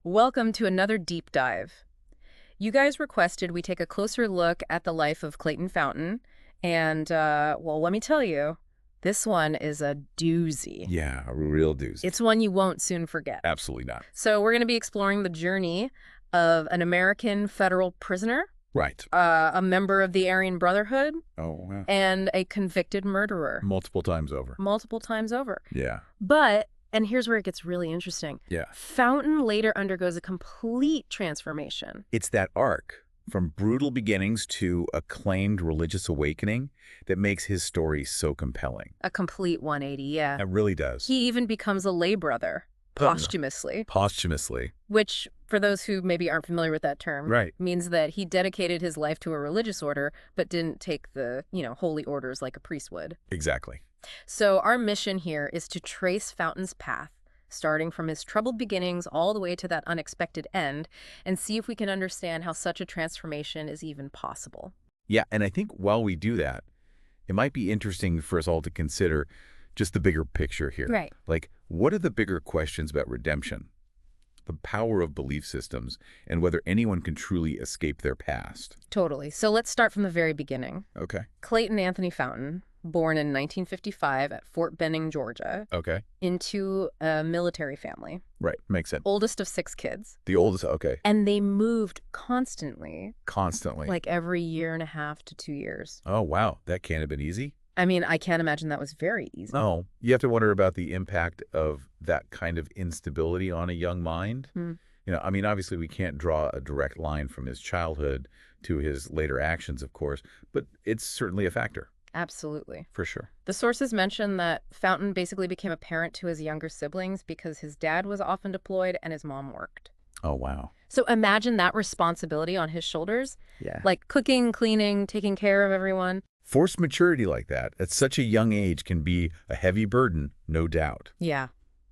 Welcome to another deep dive. You guys requested we take a closer look at the life of Clayton Fountain, and, well, let me tell you, this one is a doozy. Yeah, a real doozy. It's one you won't soon forget. Absolutely not. So we're going to be exploring the journey of an American federal prisoner, Right. a member of the Aryan Brotherhood, Oh, wow. and a convicted murderer. Multiple times over. Multiple times over. Yeah. But, and here's where it gets really interesting. Yeah. Fountain later undergoes a complete transformation. It's that arc from brutal beginnings to acclaimed religious awakening that makes his story so compelling. A complete 180, yeah. It really does. He even becomes a lay brother, posthumously, Posthumously. which, for those who maybe aren't familiar with that term, Right. means that he dedicated his life to a religious order, but didn't take the, holy orders like a priest would. Exactly. So our mission here is to trace Fountain's path, starting from his troubled beginnings all the way to that unexpected end, and see if we can understand how such a transformation is even possible. Yeah, and I think while we do that, it might be interesting for us all to consider just the bigger picture here. Right. Like, what are the bigger questions about redemption, the power of belief systems, and whether anyone can truly escape their past? Totally. So let's start from the very beginning. Okay. Clayton Anthony Fountain, born in 1955 at Fort Benning, Georgia, Okay. into a military family, Right. Makes sense. oldest of 6 kids. The oldest, okay. And they moved constantly, Constantly. like every year and a half to 2 years. Oh, wow. That can't have been easy. I mean, I can't imagine that was very easy. No. You have to wonder about the impact of that kind of instability on a young mind. Hmm. I mean, obviously we can't draw a direct line from his childhood to his later actions, of course, but it's certainly a factor, Absolutely. for sure. The sources mention that Fountain basically became a parent to his younger siblings because his dad was often deployed and his mom worked. Oh, wow. So imagine that responsibility on his shoulders, Yeah. like cooking, cleaning, taking care of everyone. Forced maturity like that at such a young age can be a heavy burden, no doubt. Yeah.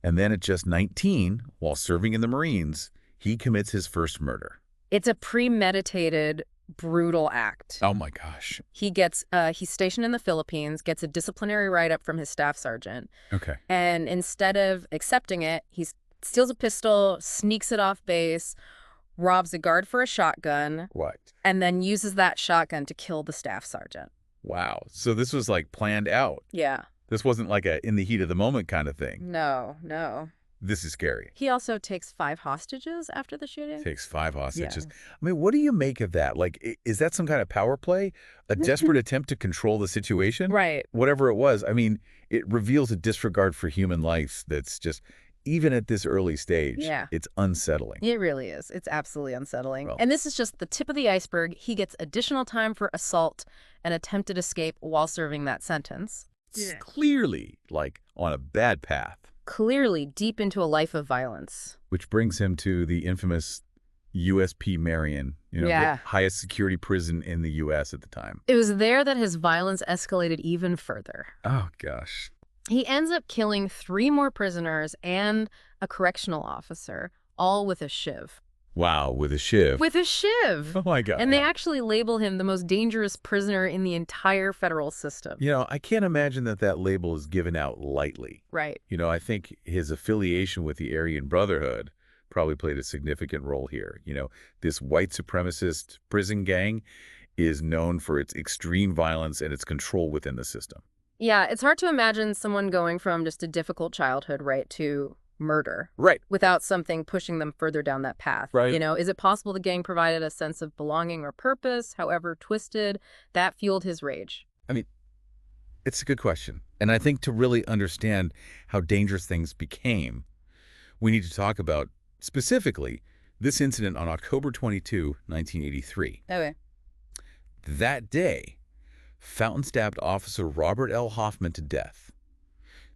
And then at just 19, while serving in the Marines, he commits his first murder. It's a premeditated, brutal act. Oh, my gosh. He's stationed in the Philippines, gets a disciplinary write-up from his staff sergeant, Okay. and instead of accepting it, he steals a pistol, sneaks it off base, robs a guard for a shotgun, What? and then uses that shotgun to kill the staff sergeant. Wow. So this was like planned out. Yeah. This wasn't like a in the heat of the moment kind of thing. No. This is scary. He also takes 5 hostages after the shooting. Takes 5 hostages. Yeah. I mean, what do you make of that? Like, is that some kind of power play? A desperate attempt to control the situation? Right. Whatever it was. I mean, it reveals a disregard for human life that's just, even at this early stage, Yeah. it's unsettling. It really is. It's absolutely unsettling. Well- And this is just the tip of the iceberg. He gets additional time for assault and attempted escape while serving that sentence. It's clearly, like, on a bad path. Clearly deep into a life of violence. Which brings him to the infamous USP Marion, Yeah. the highest security prison in the U.S. at the time. It was there that his violence escalated even further. Oh, gosh. He ends up killing 3 more prisoners and a correctional officer, all with a shiv. Wow, with a shiv. With a shiv! Oh, my God. And they actually label him the most dangerous prisoner in the entire federal system. I can't imagine that label is given out lightly. Right. I think his affiliation with the Aryan Brotherhood probably played a significant role here. This white supremacist prison gang is known for its extreme violence and its control within the system. Yeah, it's hard to imagine someone going from just a difficult childhood, right, to murder. Right. Without something pushing them further down that path. Right. Is it possible the gang provided a sense of belonging or purpose, however twisted, that fueled his rage? I mean, it's a good question. And I think to really understand how dangerous things became, we need to talk about, specifically, this incident on October 22, 1983. Okay. That day, Fountain stabbed Officer Robert L. Hoffman to death.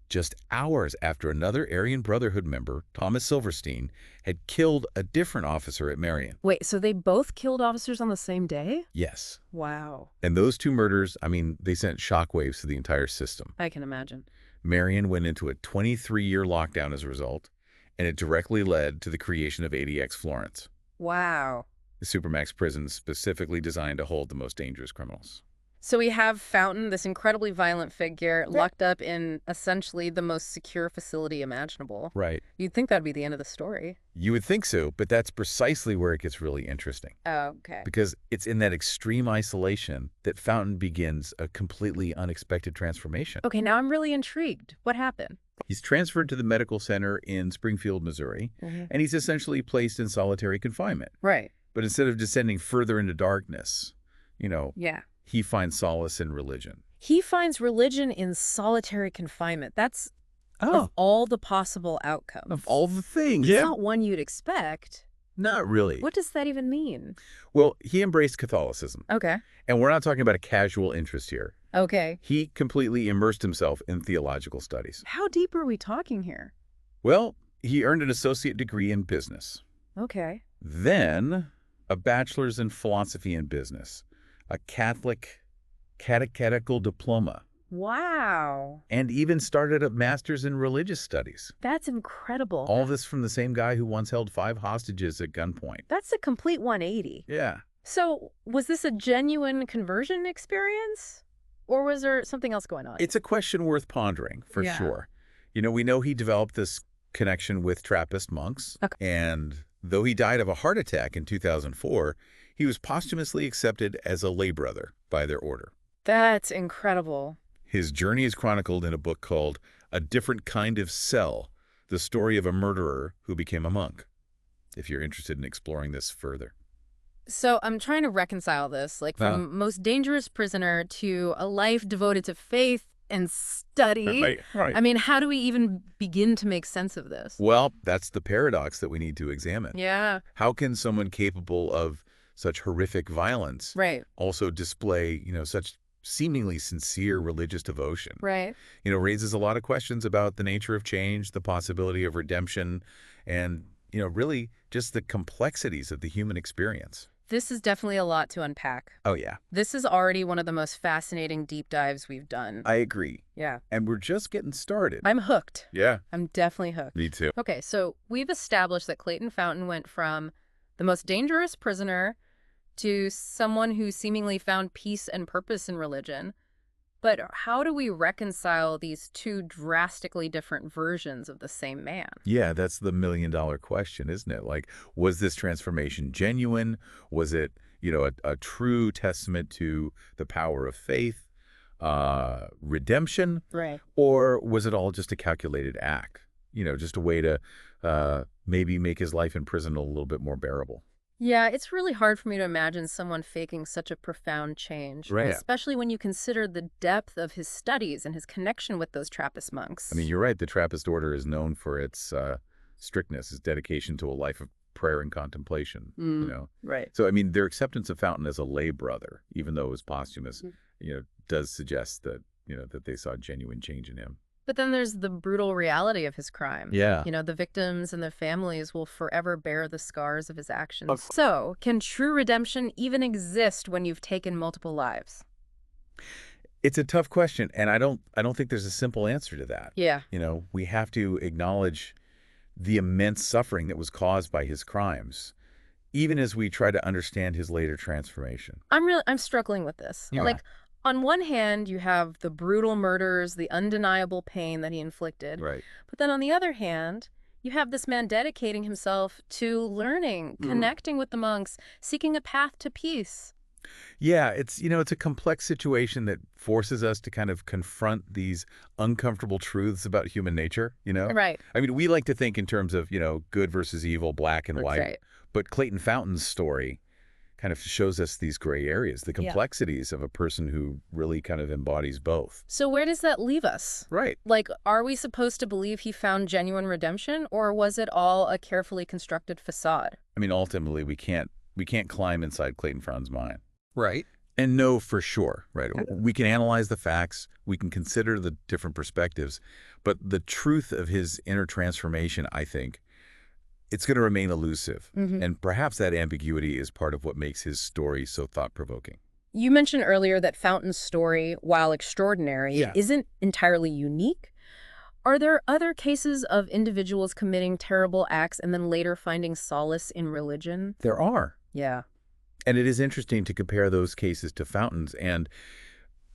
Just hours after another Aryan Brotherhood member, Thomas Silverstein, had killed a different officer at Marion. Wait, so they both killed officers on the same day? Yes. Wow. And those 2 murders, they sent shockwaves to the entire system. I can imagine. Marion went into a 23-year lockdown as a result, and it directly led to the creation of ADX Florence, Wow. the supermax prison specifically designed to hold the most dangerous criminals. So we have Fountain, this incredibly violent figure, locked up in essentially the most secure facility imaginable. Right. You'd think that'd be the end of the story. You would think so, but that's precisely where it gets really interesting. Oh, okay. Because it's in that extreme isolation that Fountain begins a completely unexpected transformation. Okay, now I'm really intrigued. What happened? He's transferred to the medical center in Springfield, Missouri, and he's essentially placed in solitary confinement. Right. But instead of descending further into darkness, Yeah. he finds solace in religion. He finds religion in solitary confinement. That's of all the possible outcomes. Of all the things. It's not one you'd expect. Not really. What does that even mean? Well, he embraced Catholicism. Okay. And we're not talking about a casual interest here. Okay. He completely immersed himself in theological studies. How deep are we talking here? Well, he earned an associate degree in business. Okay. Then a bachelor's in philosophy and business, a Catholic catechetical diploma, Wow. and even started a master's in religious studies. That's incredible. All this from the same guy who once held 5 hostages at gunpoint. That's a complete 180. Yeah. So, was this a genuine conversion experience? Or was there something else going on? It's a question worth pondering, for sure. We know he developed this connection with Trappist monks. Okay. And though he died of a heart attack in 2004, he was posthumously accepted as a lay brother by their order. That's incredible. His journey is chronicled in a book called A Different Kind of Cell, the story of a murderer who became a monk, if you're interested in exploring this further. So I'm trying to reconcile this, like from most dangerous prisoner to a life devoted to faith and study. Right. I mean, how do we even begin to make sense of this? Well, that's the paradox that we need to examine. Yeah. How can someone capable of such horrific violence also display, such seemingly sincere religious devotion? Right. Raises a lot of questions about the nature of change, the possibility of redemption, and, really just the complexities of the human experience. This is definitely a lot to unpack. Oh, yeah. This is already one of the most fascinating deep dives we've done. I agree. Yeah. And we're just getting started. I'm hooked. Yeah. I'm definitely hooked. Me too. Okay, so we've established that Clayton Fountain went from the most dangerous prisoner to someone who seemingly found peace and purpose in religion. But how do we reconcile these two drastically different versions of the same man? Yeah, that's the million-dollar question, isn't it? Like, was this transformation genuine? Was it, a true testament to the power of faith, redemption? Right. Or was it all just a calculated act? Just a way to maybe make his life in prison a little bit more bearable? Yeah, it's really hard for me to imagine someone faking such a profound change, Right. especially when you consider the depth of his studies and his connection with those Trappist monks. I mean, you're right. The Trappist order is known for its strictness, its dedication to a life of prayer and contemplation, Right. So, I mean, their acceptance of Fountain as a lay brother, even though it was posthumous, does suggest that, that they saw genuine change in him. But then there's the brutal reality of his crime. Yeah. The victims and their families will forever bear the scars of his actions. So, can true redemption even exist when you've taken multiple lives? It's a tough question, and I don't think there's a simple answer to that. Yeah. We have to acknowledge the immense suffering that was caused by his crimes, even as we try to understand his later transformation. I'm struggling with this. Yeah. Like, on one hand, you have the brutal murders, the undeniable pain that he inflicted. Right. But then on the other hand, you have this man dedicating himself to learning, connecting with the monks, seeking a path to peace. Yeah, it's a complex situation that forces us to kind of confront these uncomfortable truths about human nature, Right. I mean, we like to think in terms of, good versus evil, black and That's white. right. But Clayton Fountain's story kind of shows us these gray areas, the complexities of a person who really kind of embodies both. So where does that leave us? Right. Like, are we supposed to believe he found genuine redemption, or was it all a carefully constructed facade? I mean, ultimately, we can't climb inside Clayton Fountain's mind. Right. And know for sure, right? We can analyze the facts, we can consider the different perspectives, but the truth of his inner transformation, I think, it's going to remain elusive. And perhaps that ambiguity is part of what makes his story so thought-provoking. You mentioned earlier that Fountain's story, while extraordinary, isn't entirely unique. Are there other cases of individuals committing terrible acts and then later finding solace in religion? There are. Yeah. And it is interesting to compare those cases to Fountain's. And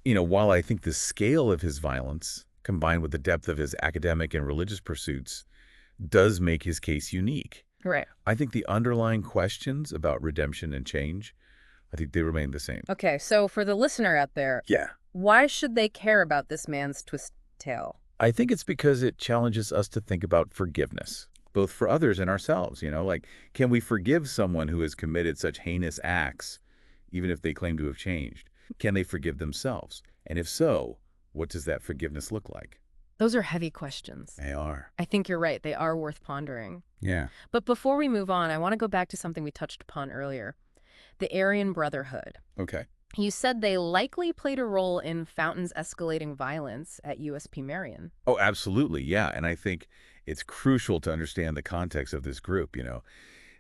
While I think the scale of his violence, combined with the depth of his academic and religious pursuits, does make his case unique. Right. I think the underlying questions about redemption and change, I think they remain the same. Okay, so for the listener out there, Yeah. why should they care about this man's twisted tale? I think it's because it challenges us to think about forgiveness, both for others and ourselves. Like, can we forgive someone who has committed such heinous acts, even if they claim to have changed? Can they forgive themselves? And if so, what does that forgiveness look like? Those are heavy questions. They are. I think you're right. They are worth pondering. Yeah. But before we move on, I want to go back to something we touched upon earlier, the Aryan Brotherhood. Okay. You said they likely played a role in Fountain's escalating violence at USP Marion. Oh, absolutely. Yeah. And I think it's crucial to understand the context of this group.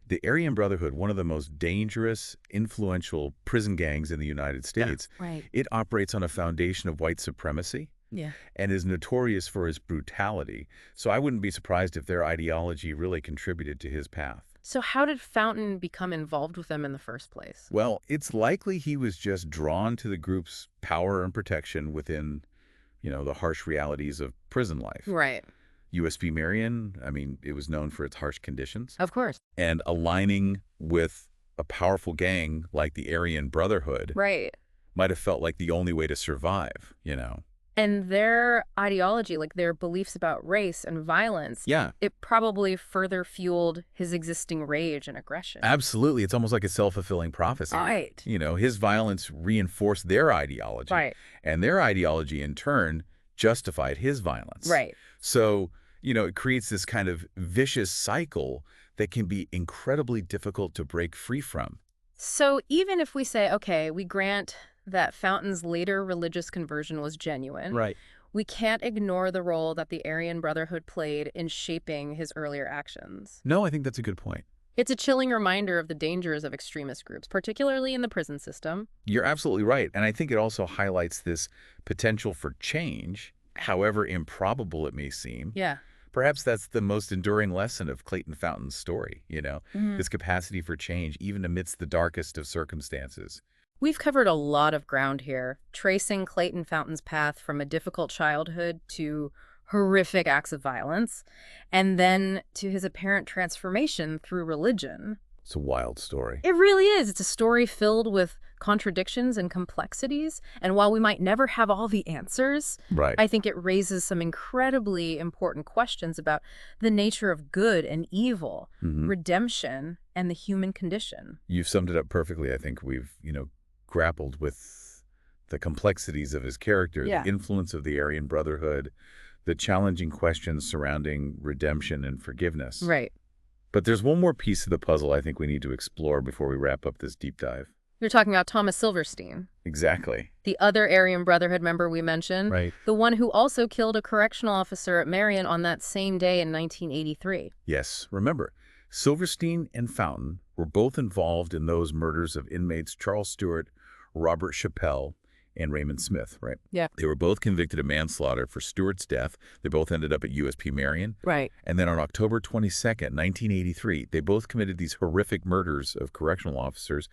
The Aryan Brotherhood, one of the most dangerous, influential prison gangs in the United States, Right. it operates on a foundation of white supremacy Yeah. and is notorious for his brutality. So I wouldn't be surprised if their ideology really contributed to his path. So how did Fountain become involved with them in the first place? Well, it's likely he was just drawn to the group's power and protection within, the harsh realities of prison life. Right. USP Marion, I mean, it was known for its harsh conditions. Of course. And aligning with a powerful gang like the Aryan Brotherhood Right. might have felt like the only way to survive. And their ideology, like their beliefs about race and violence, Yeah, it probably further fueled his existing rage and aggression. absolutely. It's almost like a self-fulfilling prophecy. Right. His violence reinforced their ideology. Right. And their ideology, in turn, justified his violence. Right. So, it creates this kind of vicious cycle that can be incredibly difficult to break free from. So even if we say, okay, we grant that Fountain's later religious conversion was genuine, Right. we can't ignore the role that the Aryan Brotherhood played in shaping his earlier actions. No, I think that's a good point. It's a chilling reminder of the dangers of extremist groups, particularly in the prison system. You're absolutely right. And I think it also highlights this potential for change, however improbable it may seem. Yeah. Perhaps that's the most enduring lesson of Clayton Fountain's story, Mhm. this capacity for change, even amidst the darkest of circumstances. We've covered a lot of ground here, tracing Clayton Fountain's path from a difficult childhood to horrific acts of violence, and then to his apparent transformation through religion. It's a wild story. It really is. It's a story filled with contradictions and complexities, and while we might never have all the answers, Right. I think it raises some incredibly important questions about the nature of good and evil, redemption, and the human condition. You've summed it up perfectly. I think we've, grappled with the complexities of his character, Yeah. the influence of the Aryan Brotherhood, the challenging questions surrounding redemption and forgiveness. Right. But there's one more piece of the puzzle I think we need to explore before we wrap up this deep dive. You're talking about Thomas Silverstein, Exactly. the other Aryan Brotherhood member we mentioned, Right. the one who also killed a correctional officer at Marion on that same day in 1983. Yes. Remember, Silverstein and Fountain were both involved in those murders of inmates Charles Stewart, Robert Chappelle, and Raymond Smith, right? Yeah. They were both convicted of manslaughter for Stewart's death. They both ended up at USP Marion. Right. And then on October 22nd, 1983, they both committed these horrific murders of correctional officers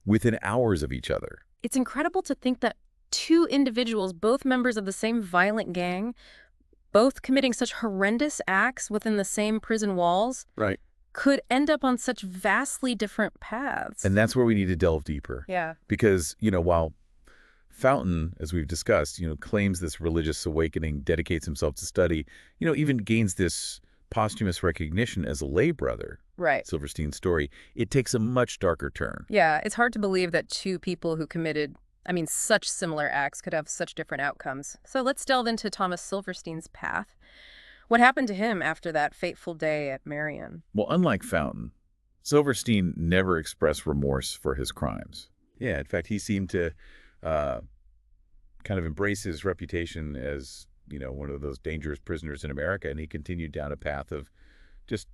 within hours of each other. It's incredible to think that two individuals, both members of the same violent gang, both committing such horrendous acts within the same prison walls, Right. could end up on such vastly different paths. And that's where we need to delve deeper. Yeah. Because, while Fountain, as we've discussed, claims this religious awakening, dedicates himself to study, even gains this posthumous recognition as a lay brother, Right. Silverstein's story, it takes a much darker turn. Yeah, it's hard to believe that two people who committed, such similar acts could have such different outcomes. So let's delve into Thomas Silverstein's path. What happened to him after that fateful day at Marion? Well, unlike Fountain, Silverstein never expressed remorse for his crimes. Yeah, in fact, he seemed to kind of embrace his reputation as, one of those dangerous prisoners in America, and he continued down a path of just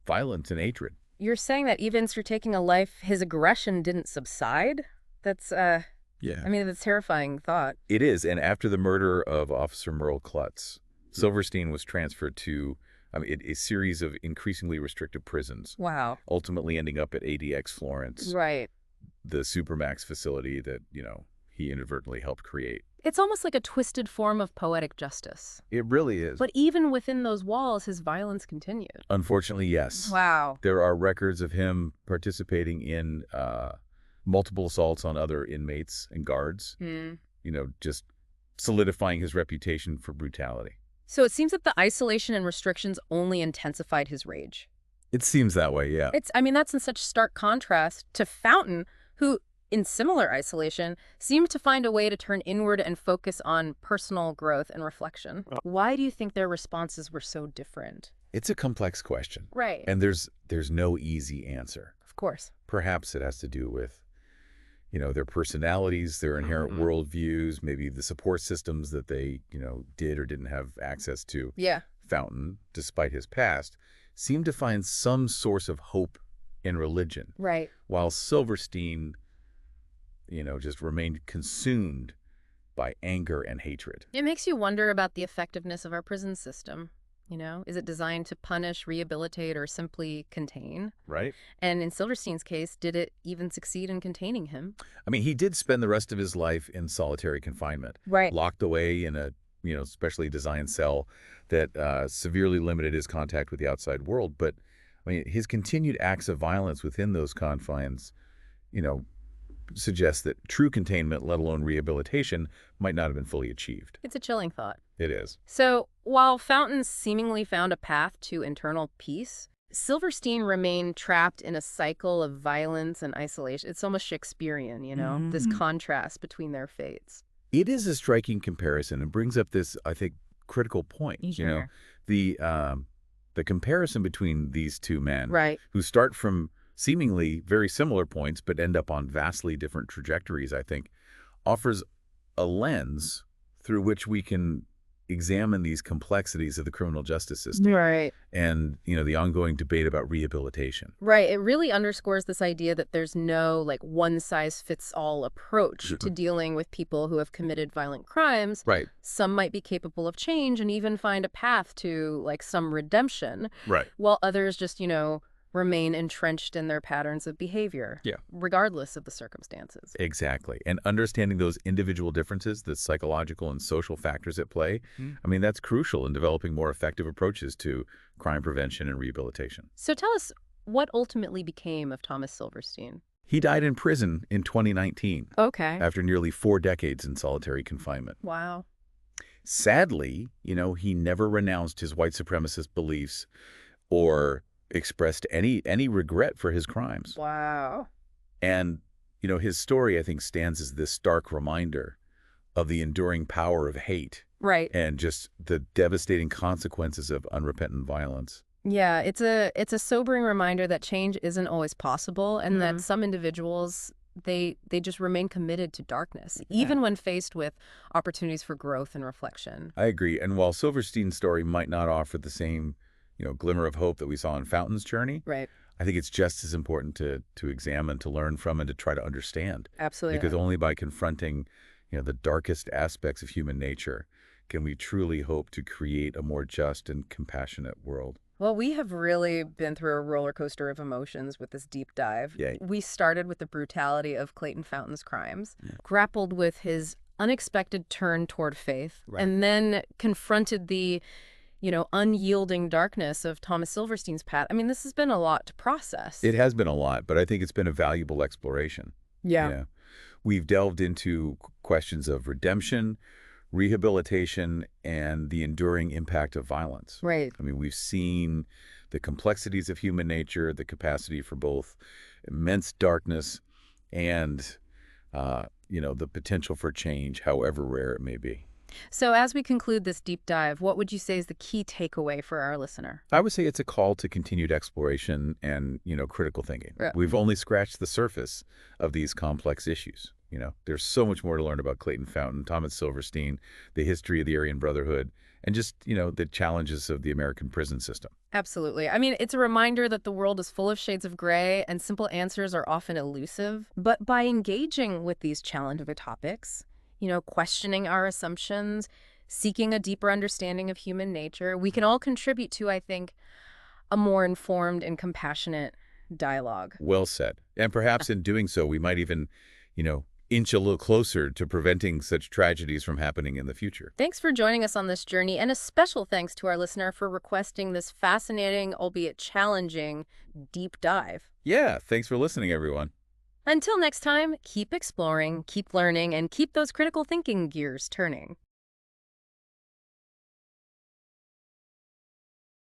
violence and hatred. You're saying that even through taking a life, his aggression didn't subside? That's, Yeah. that's a terrifying thought. It is, and after the murder of Officer Merle Klutz, Silverstein was transferred to a series of increasingly restricted prisons, Wow. ultimately ending up at ADX Florence, Right. the Supermax facility that, he inadvertently helped create. It's almost like a twisted form of poetic justice. It really is. But even within those walls, his violence continued. Unfortunately, yes. Wow. There are records of him participating in multiple assaults on other inmates and guards, just solidifying his reputation for brutality. So it seems that the isolation and restrictions only intensified his rage. It seems that way, yeah. That's in such stark contrast to Fountain, who, in similar isolation, seemed to find a way to turn inward and focus on personal growth and reflection. Why do you think their responses were so different? It's a complex question. Right. And there's no easy answer. Of course. Perhaps it has to do with, their personalities, their inherent worldviews, maybe the support systems that they, did or didn't have access to. Yeah. Fountain, despite his past, seemed to find some source of hope in religion. Right. While Silverstein, just remained consumed by anger and hatred. It makes you wonder about the effectiveness of our prison system. Is it designed to punish, rehabilitate, or simply contain? Right. And in Silverstein's case, did it even succeed in containing him? I mean, he did spend the rest of his life in solitary confinement. Right. Locked away in a, specially designed cell that severely limited his contact with the outside world. But, I mean, his continued acts of violence within those confines, suggests that true containment, let alone rehabilitation, might not have been fully achieved. It's a chilling thought. It is. So, while Fountain seemingly found a path to internal peace, Silverstein remained trapped in a cycle of violence and isolation. It's almost Shakespearean, this contrast between their fates. It is a striking comparison and brings up this, I think, critical point. Sure. The comparison between these two men, Right. who start from seemingly very similar points but end up on vastly different trajectories, I think, offers a lens through which we can examine these complexities of the criminal justice system. Right. And, the ongoing debate about rehabilitation. Right. It really underscores this idea that there's no one-size-fits-all approach to dealing with people who have committed violent crimes. Right. Some might be capable of change and even find a path to some redemption. Right. While others just, remain entrenched in their patterns of behavior. Yeah. Regardless of the circumstances. Exactly. And understanding those individual differences, the psychological and social factors at play, I mean, that's crucial in developing more effective approaches to crime prevention and rehabilitation. So tell us, what ultimately became of Thomas Silverstein? He died in prison in 2019. Okay. After nearly 4 decades in solitary confinement. Wow. Sadly, he never renounced his white supremacist beliefs or expressed any regret for his crimes. Wow. And, his story, I think, stands as this stark reminder of the enduring power of hate. Right. And just the devastating consequences of unrepentant violence. Yeah, it's a sobering reminder that change isn't always possible and that some individuals, they just remain committed to darkness, even when faced with opportunities for growth and reflection. I agree. And while Silverstein's story might not offer the same glimmer of hope that we saw in Fountain's journey. Right. I think it's just as important to examine, to learn from, and to try to understand. Absolutely. Because only by confronting, the darkest aspects of human nature can we truly hope to create a more just and compassionate world. Well, we have really been through a roller coaster of emotions with this deep dive. Yeah. We started with the brutality of Clayton Fountain's crimes, grappled with his unexpected turn toward faith, and then confronted the unyielding darkness of Thomas Silverstein's path. I mean, this has been a lot to process. It has been a lot, but I think it's been a valuable exploration. Yeah. We've delved into questions of redemption, rehabilitation, and the enduring impact of violence. Right. I mean, we've seen the complexities of human nature, the capacity for both immense darkness and, the potential for change, however rare it may be. So as we conclude this deep dive, what would you say is the key takeaway for our listener? I would say it's a call to continued exploration and, critical thinking. Yeah. We've only scratched the surface of these complex issues. There's so much more to learn about Clayton Fountain, Thomas Silverstein, the history of the Aryan Brotherhood, and just, the challenges of the American prison system. Absolutely. I mean, it's a reminder that the world is full of shades of gray and simple answers are often elusive. But by engaging with these challenging topics, questioning our assumptions, seeking a deeper understanding of human nature, we can all contribute to, I think, a more informed and compassionate dialogue. Well said. And perhaps in doing so, we might even, inch a little closer to preventing such tragedies from happening in the future. Thanks for joining us on this journey, and a special thanks to our listener for requesting this fascinating, albeit challenging, deep dive. Yeah, thanks for listening, everyone. Until next time, keep exploring, keep learning, and keep those critical thinking gears turning.